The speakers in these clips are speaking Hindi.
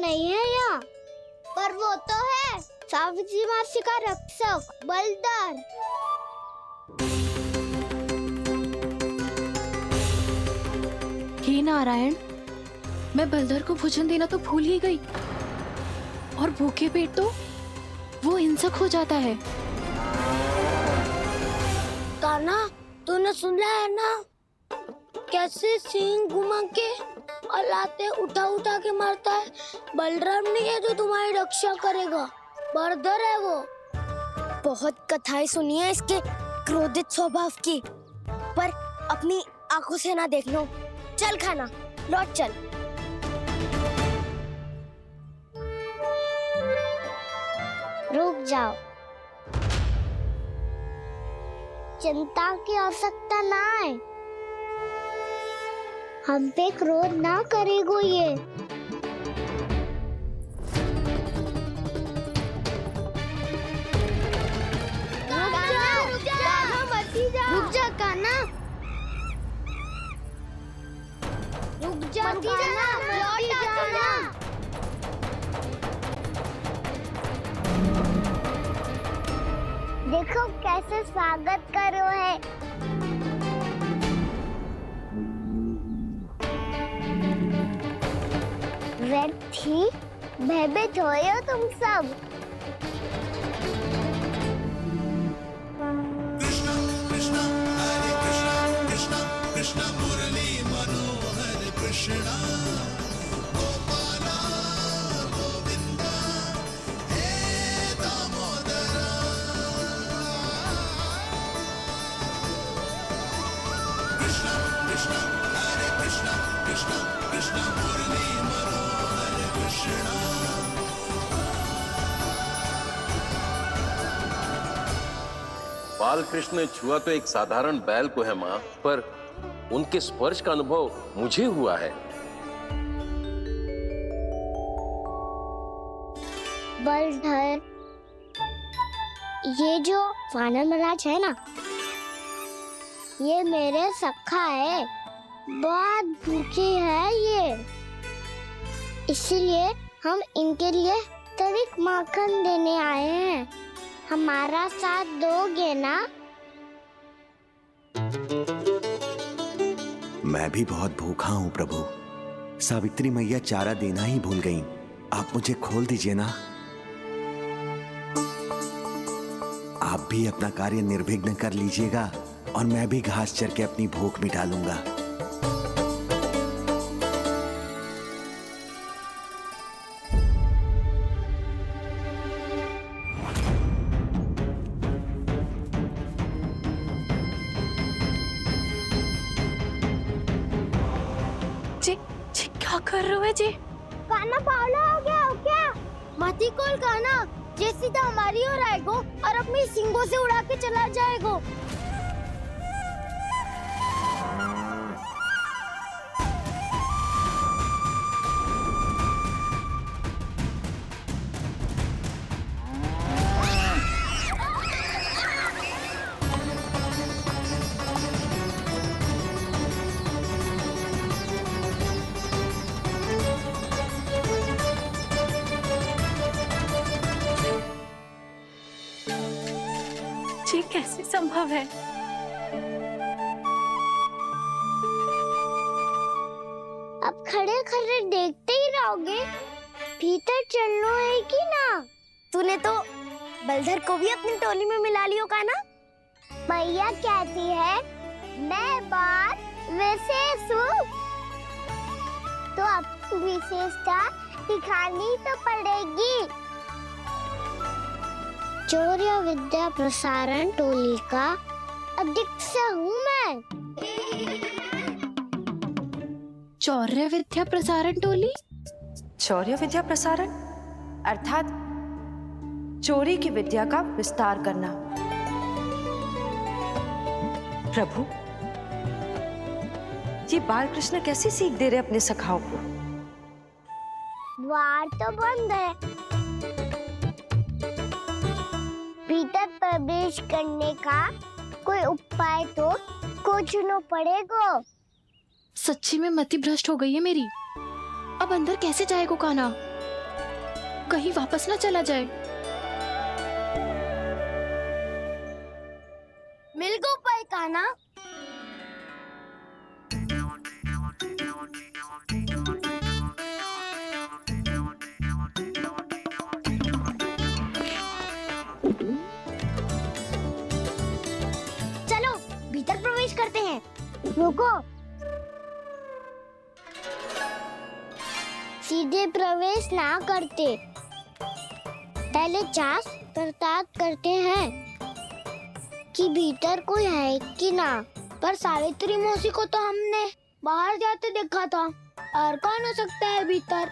नहीं है यहाँ, पर वो तो है सावित्री मासी का रक्षक बलदार। हे नारायण, मैं बलदर को भोजन देना तो भूल ही गई, और भूखे पेट तो वो हिंसक हो जाता है। कान्हा, तूने सुना है ना कैसे सींग घुमा के और लाते उठा उठा के मारता है? बलराम नहीं है जो तुम्हारी रक्षा करेगा, बलदर है वो। बहुत कथाएं सुनी है इसके क्रोधित स्वभाव की, पर अपनी आंखों से ना देख लो। चल खाना, लौट चल। रुक जाओ, चिंता की आवश्यकता ना है, हम पे क्रोध ना करेगो ये। रुक जा कान्हा, रुक जा कान्हा, लौट जाना। देखो कैसे स्वागत करो है। व्यर्थी भयभीत हो तुम सब। कृष्ण मुरली मनोहर कृष्ण गोपाला गोविंदा हे दामोदरा। कृष्ण कृष्ण हरे कृष्ण कृष्ण कृष्ण मुरली मनोहर कृष्ण। बाल कृष्ण ने छुआ तो एक साधारण बैल को है माँ, पर उनके स्पर्श का अनुभव मुझे हुआ है। बलधर, ये जो वानर महाराज है ना, ये मेरे सखा है, बहुत भूखे हैं ये, इसीलिए हम इनके लिए तनिक माखन देने आए हैं। हमारा साथ दोगे ना? मैं भी बहुत भूखा हूँ प्रभु। सावित्री मैया चारा देना ही भूल गईं। आप मुझे खोल दीजिए ना। आप भी अपना कार्य निर्विघ्न कर लीजिएगा और मैं भी घास चर के अपनी भूख मिटा लूंगा। क्या कर रहे हो जी? कान्हा पावला हो गया हो क्या? मती कोल कान्हा, जे सीधा हमारी ओर आएगो और अपनी सींगों से उड़ा के चला जाएगो। ये कैसे संभव है? अब खड़े खड़े देखते ही रहोगे? भीतर चलना है कि ना? तूने तो बलधर को भी अपनी टोली में मिला लियो कान्हा। भैया कहती है मैं बात विशेष हूँ, तो अपनी विशेषता दिखानी तो पड़ेगी। चौर्य विद्या प्रसारण टोली का अध्यक्ष हूँ मैं। चौर्य विद्या प्रसारण टोली? चौर्य विद्या प्रसारण अर्थात चोरी की विद्या का विस्तार करना। प्रभु, ये बाल कृष्ण कैसी सीख दे रहे अपने सखाओं को? द्वार तो बंद है, भीतर प्रवेश करने का कोई उपाय तो खोजना पड़ेगा। सच्ची में मति भ्रष्ट हो गई है मेरी। अब अंदर कैसे जाएगा कान्हा? कहीं वापस ना चला जाए। मिल गो पाए काना। चलो भीतर प्रवेश करते हैं। रुको, सीधे प्रवेश ना करते, पहले जांच पड़ताल करते हैं कि भीतर कोई है कि ना। पर सावित्री मौसी को तो हमने बाहर जाते देखा था, और कौन हो सकता है भीतर?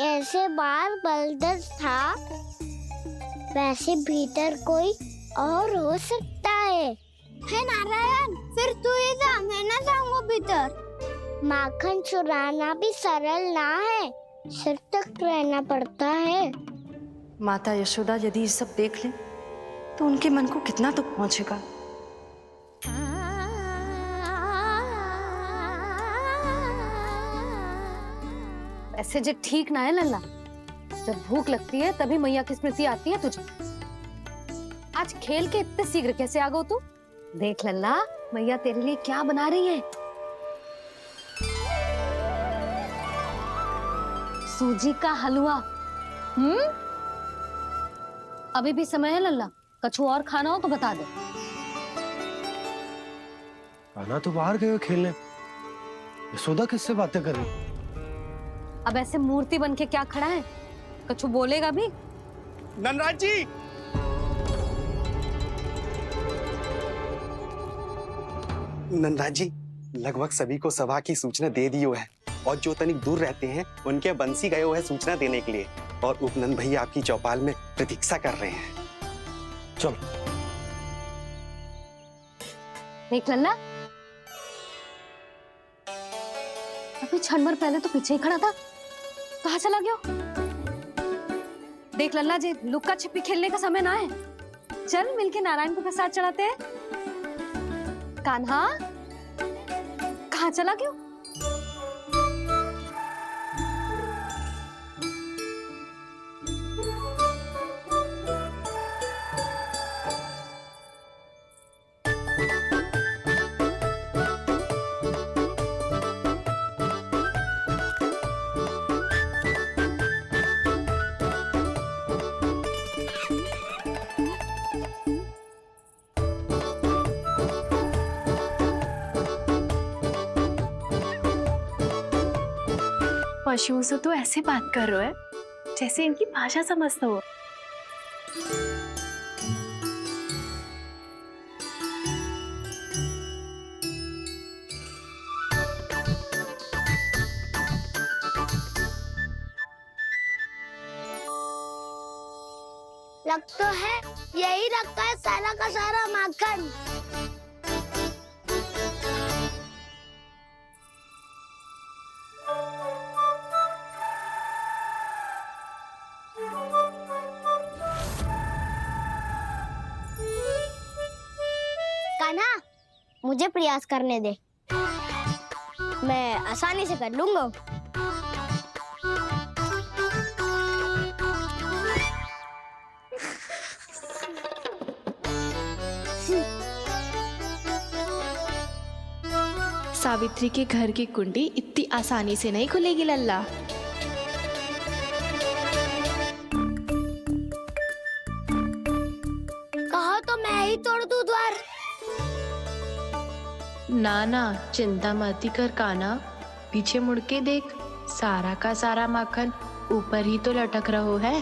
ऐसे बार बलदर था, वैसे भीतर कोई और हो सकता है नारायण, फिर तू ही जा, मैं ना जाऊंगा भीतर। माखन चुराना भी सरल ना है, सिर तक रहना पड़ता है। माता यशोदा यदि ये सब देख लें तो उनके मन को कितना दुख पहुंचेगा। ऐसे जो ठीक ना है लल्ला, जब भूख लगती है तभी मैया की स्मृति आती है तुझे। आज खेल के इतने शीघ्र कैसे आ गो तू? देख लल्ला, मैया तेरे लिए क्या बना रही है। सूजी का हलवा। अभी भी समय है लल्ला, कछु और खाना हो तो बता दे। कान्हा तो बाहर गए खेलने, यशोदा किससे बातें कर रही? अब ऐसे मूर्ति बन के क्या खड़ा है, कछु बोलेगा भी? नंदराज जी, नंदराज जी, लगभग सभी को सभा की सूचना दे दी है, और जो तनिक दूर रहते हैं उनके बंसी गए हुए सूचना देने के लिए, और उपनंद भैया आपकी चौपाल में प्रतीक्षा कर रहे हैं। चलो। देख लल्ला, अभी क्षण भर पहले तो पीछे ही खड़ा था, कहाँ चला गया? देख लल्ला जी, लुक्का छिपी खेलने का समय ना है, चल मिलके नारायण को प्रसाद चढ़ाते हैं। कान्हा, कहाँ चला गया? पशुओं से तो ऐसे बात कर रहे हो जैसे इनकी भाषा समझते हो। लग तो है यही रखा है सारा का सारा माखन। कान्हा, मुझे प्रयास करने दे, मैं आसानी से कर लूंगा। सावित्री के घर की कुंडी इतनी आसानी से नहीं खुलेगी लल्ला। कहो तो मैं ही तोड़ दूं द्वार। ना ना, चिंता मत कर कान्हा, पीछे मुड़ के देख, सारा का सारा माखन ऊपर ही तो लटक रहो है।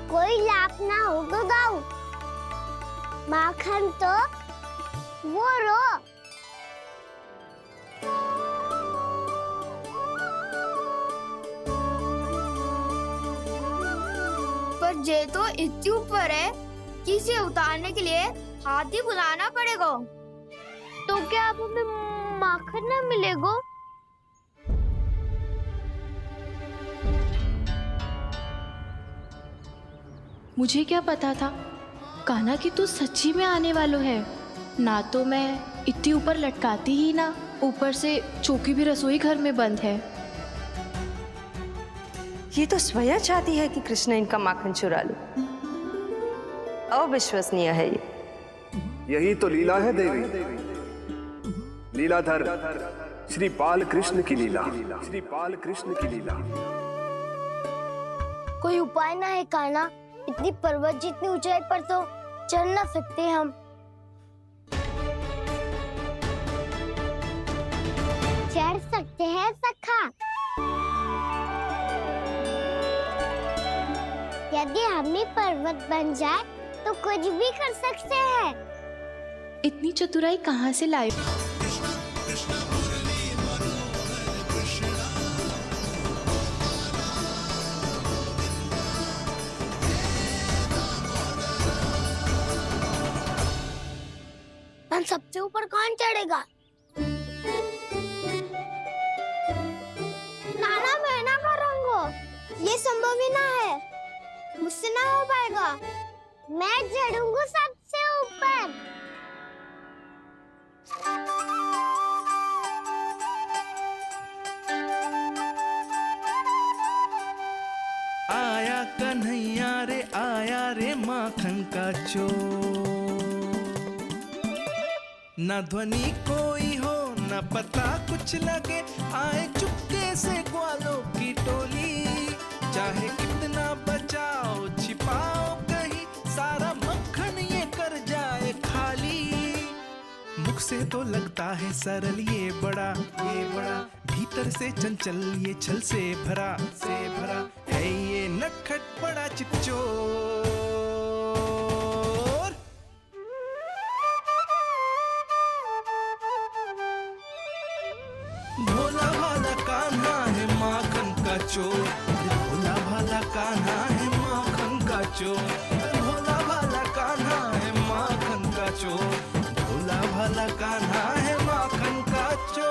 कोई लाभ ना होगा गाँव, माखन तो वो रो। पर जे तो इतनी ऊपर है कि इसे उतारने के लिए हाथ ही बुलाना पड़ेगा। तो क्या अब हमें माखन ना मिलेगा? मुझे क्या पता था कान्हा कि तू सच्ची में आने वालो है। ना तो मैं इतनी ऊपर लटकाती ही ना, ऊपर से चौकी भी रसोई घर में बंद है। ये तो स्वयं चाहती है कि कृष्ण इनका माखन चुरा ले। अविश्वसनीय है ये। यही तो लीला है देवी, लीलाधर श्री बाल कृष्ण की लीला, श्री बाल कृष्ण की लीला। कोई उपाय ना है कान्हा? इतनी पर्वत जितनी ऊंचाई पर तो चढ़ ना सकते हम। चढ़ सकते हैं सखा, यदि हम ही पर्वत बन जाए तो कुछ भी कर सकते हैं। इतनी चतुराई कहाँ से लाए? हम सबसे ऊपर कौन चढ़ेगा? नाना मैं ना करूँगा, ये संभव ही ना है, मुझसे ना हो पाएगा। मैं चढ़ूंगा सबसे ऊपर। आया कन्हैया रे आया रे माखन का चोर, न ध्वनि कोई हो न पता कुछ लगे, आए चुपके से ग्वालों की टोली, चाहे कितना बचाओ छिपाओ कहीं, सारा मक्खन ये कर जाए खाली। मुख से तो लगता है सरल ये बड़ा भीतर से चंचल ये छल से भरा है ये नटखट बड़ा चिच्चोर। भोला भाला कान्हा है माखन का चोर, भोला भाला कान्हा है माखन का चोर, भोला भाला कान्हा है माखन का चोर, भोला भाला कान्हा है माखन का चोर।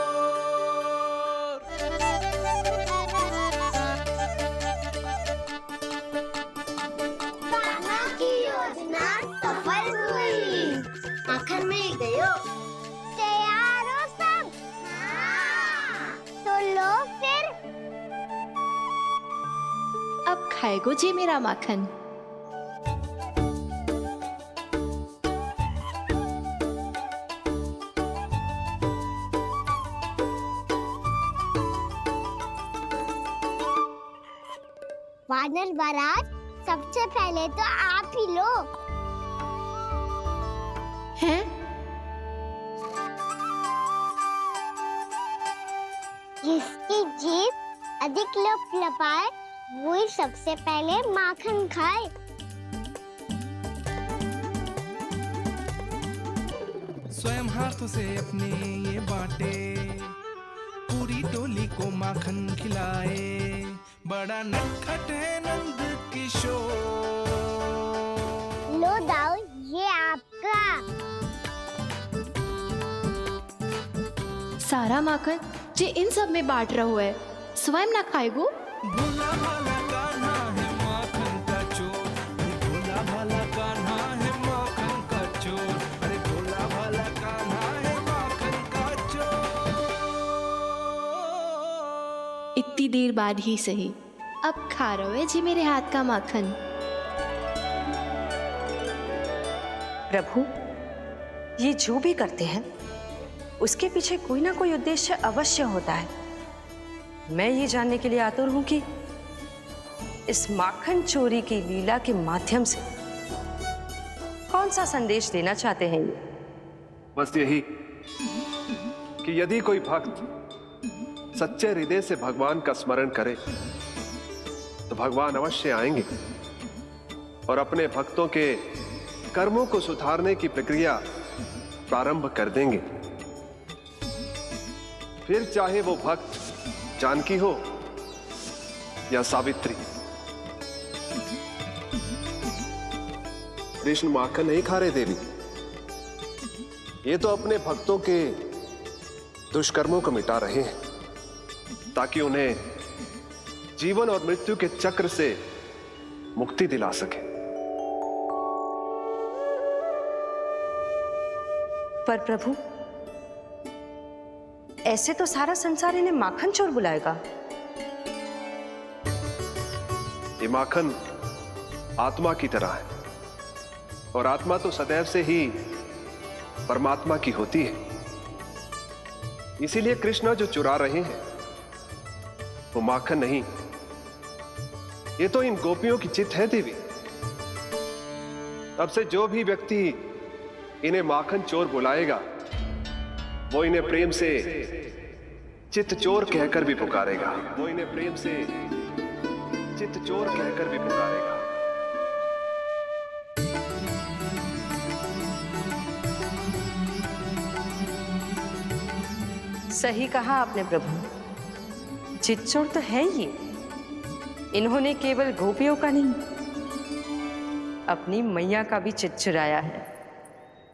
कान्हा की योजना सफल हुई, माखन मिल गयो। तैयार हो सब? हाँ। तो लो फिर। अब खाएगो जी मेरा माखन। वानर बारात, सबसे पहले तो आप ही लो। हैं? जिसकी जीभ अधिक लपलपाए वही सबसे पहले माखन खाए। स्वयं हाथों से अपने ये बांटे, पूरी टोली को माखन खिलाए, बड़ा नटखट है नंद किशोर। लो दाऊ, ये आपका। सारा माखन जे इन सब में बांट रहो है, स्वयं ना खाएगो। भोला भाला कान्हा है माखन का चोर, भोला भाला कान्हा है माखन का चोर, अरे भोला भाला कान्हा है माखन का चोर। इतनी देर बाद ही सही, अब खा रहे है जी मेरे हाथ का माखन। प्रभु, ये जो भी करते हैं उसके पीछे कोई ना कोई उद्देश्य अवश्य होता है। मैं ये जानने के लिए आतुर हूं कि इस माखन चोरी की लीला के माध्यम से कौन सा संदेश देना चाहते हैं ये। बस यही कि यदि कोई भक्त सच्चे हृदय से भगवान का स्मरण करे तो भगवान अवश्य आएंगे और अपने भक्तों के कर्मों को सुधारने की प्रक्रिया प्रारंभ कर देंगे। फिर चाहे वो भक्त जानकी हो या सावित्री। कृष्ण माखन नहीं खा रहे देवी, ये तो अपने भक्तों के दुष्कर्मों को मिटा रहे हैं ताकि उन्हें जीवन और मृत्यु के चक्र से मुक्ति दिला सके। पर प्रभु, ऐसे तो सारा संसार इन्हें माखन चोर बुलाएगा। ये माखन आत्मा की तरह है और आत्मा तो सदैव से ही परमात्मा की होती है। इसीलिए कृष्ण जो चुरा रहे हैं वो माखन नहीं, ये तो इन गोपियों की चित्त है देवी। तब से जो भी व्यक्ति इन्हें माखन चोर बुलाएगा वो इन्हें प्रेम से चित्त चोर कहकर भी पुकारेगा। वो इन्हें प्रेम से चित्त चोर कहकर भी पुकारेगा। सही कहा आपने प्रभु, चित्चोर तो है ये। इन्होंने केवल गोपियों का नहीं, अपनी मैया का भी चित्त चुराया है।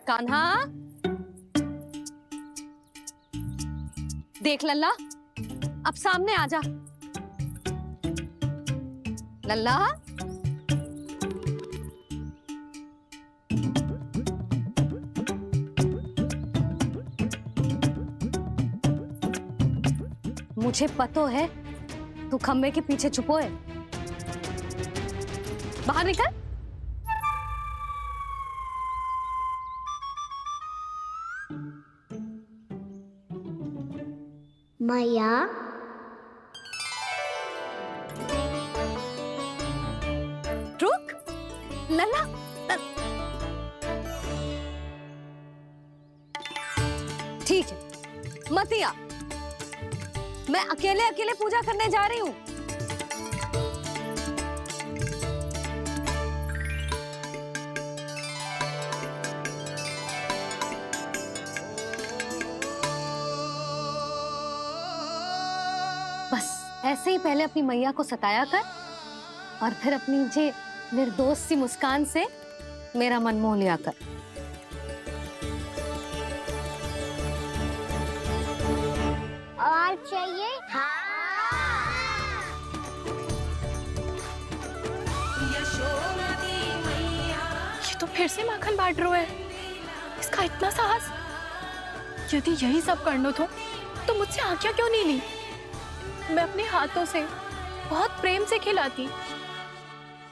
कान्हा, देख लल्ला, अब सामने आ जा। लल्ला, मुझे पतो है तू खम्बे के पीछे छुपो है। बाहर निकल। मैया, रुक लल्ला, ठीक है मत आ, मैं अकेले अकेले पूजा करने जा रही हूँ। बस ऐसे ही पहले अपनी मैया को सताया कर और फिर अपनी जे निर्दोष सी मुस्कान से मेरा मन मोह लिया कर। और चाहिए? हाँ। ये तो फिर से माखन बांट रहा है। इसका इतना साहस। यदि यही सब करना तो मुझसे आज्ञा क्यों नहीं ली? मैं अपने हाथों से बहुत प्रेम से खिलाती,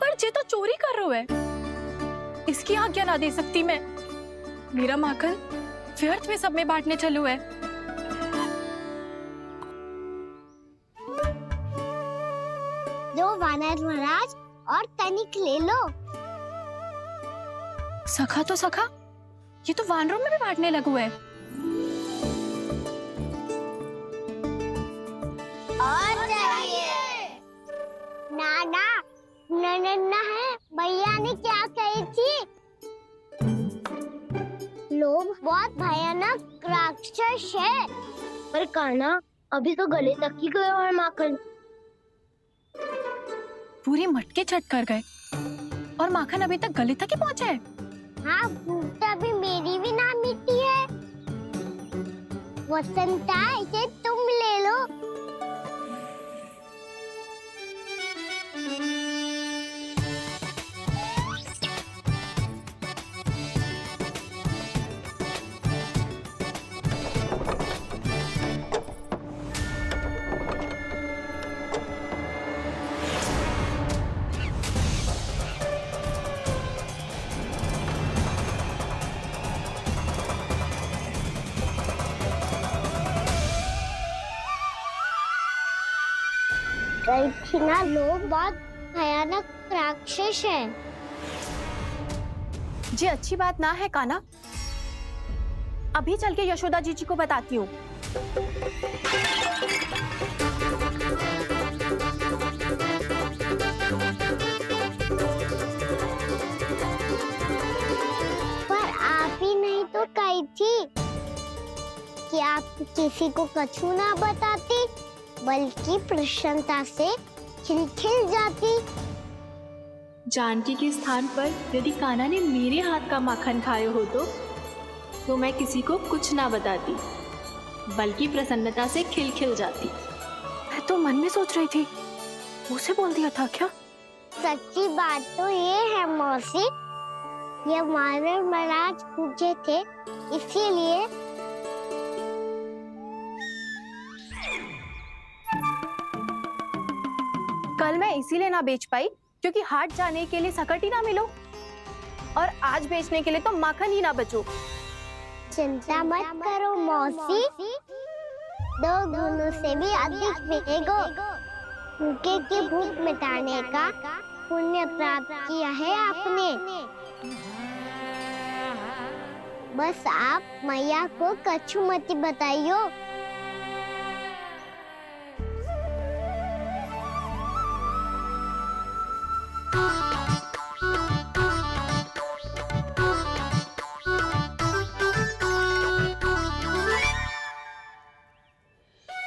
पर ये तो चोरी कर रहा है। इसकी आज्ञा ना दे सकती मैं। मेरा माखन व्यर्थ में सब में बांटने चलू है। दो वानर महाराज और तनिक ले लो। सखा तो सखा, ये तो वानरों में भी बांटने लगू है। और चाहिए? नाना, नन्ना है, भैया ने क्या कही थी? लोभ बहुत भयानक राक्षस है। पर कान्हा, अभी तो गले तक ही गया है माखन। पूरी मटके चट कर गए और माखन अभी तक गले तक ही पहुंचा है। हाँ, भूख तभी मेरी भी ना मिटी है। वसंता, इसे तुम ले लो। ना, लोग बहुत भयानक राक्षस हैं। जी अच्छी बात ना है कान्हा। अभी चल के यशोदा जी को बताती हूँ। पर आप ही नहीं तो कही थी कि आप किसी को कछु ना बताती, बल्कि प्रसन्नता से खिलखिल जाती। जानकी के स्थान पर यदि कान्हा ने मेरे हाथ का माखन खाया हो तो मैं किसी को कुछ ना बताती, बल्कि प्रसन्नता से खिलखिल जाती। मैं तो मन में सोच रही थी, उसे बोल दिया था क्या? सच्ची बात तो ये है मौसी, ये वानर महाराज पूछे थे, इसीलिए। कल मैं इसीलिए ना बेच पाई क्योंकि हाट जाने के लिए सकट ही ना मिलो और आज बेचने के लिए तो माखन ही ना बचो। चिंता मत करो मौसी, 2 गुनों से भी अधिक मिलेगा। भूखे की भूख मिटाने का पुण्य प्राप्त किया है आपने। बस आप मैया को कछु मत बताइयो।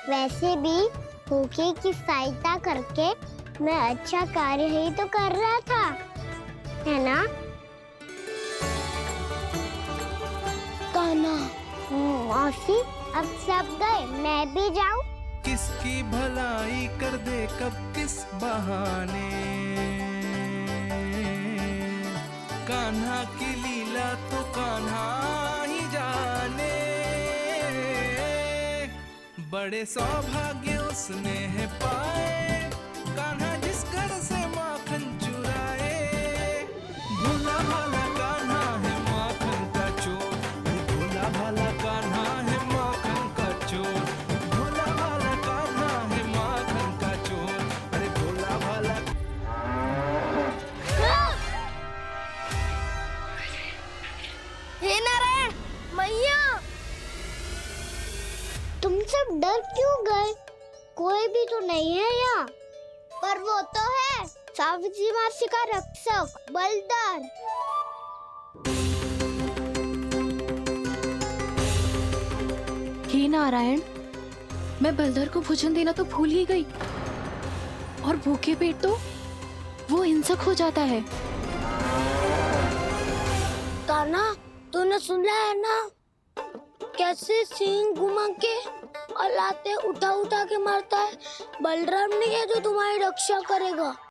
वैसे भी भूखे की सहायता करके मैं अच्छा कार्य ही तो कर रहा था, है ना? कान्हा, मौसी अब सब गए, मैं भी जाऊं? किसकी भलाई कर दे कब किस बहाने, कान्हा की लीला तो कान्हा ही जाने। बड़े सौभाग्य उसने है पाए, कान्हा जिस घर से माखन चुराए। भोला भाला कान्हा है माखन का चोर, भोला भाला कान्हा है माखन का चोर, भोला भाला कान्हा है माखन का चोर। अरे भोला भाला। हे नारायण, मैया, तुम सब डर क्यों गए? कोई भी तो नहीं है यहाँ। पर वो तो है, सावित्री मासी का रक्षक बलदार। हे नारायण, मैं बलदर को भोजन देना तो भूल ही गई और भूखे पेट तो वो हिंसक हो जाता है। कान्हा, तूने सुना है ना कैसे सींग घुमा के और लाते उठा उठा के मारता है? बलराम नहीं है जो तुम्हारी रक्षा करेगा।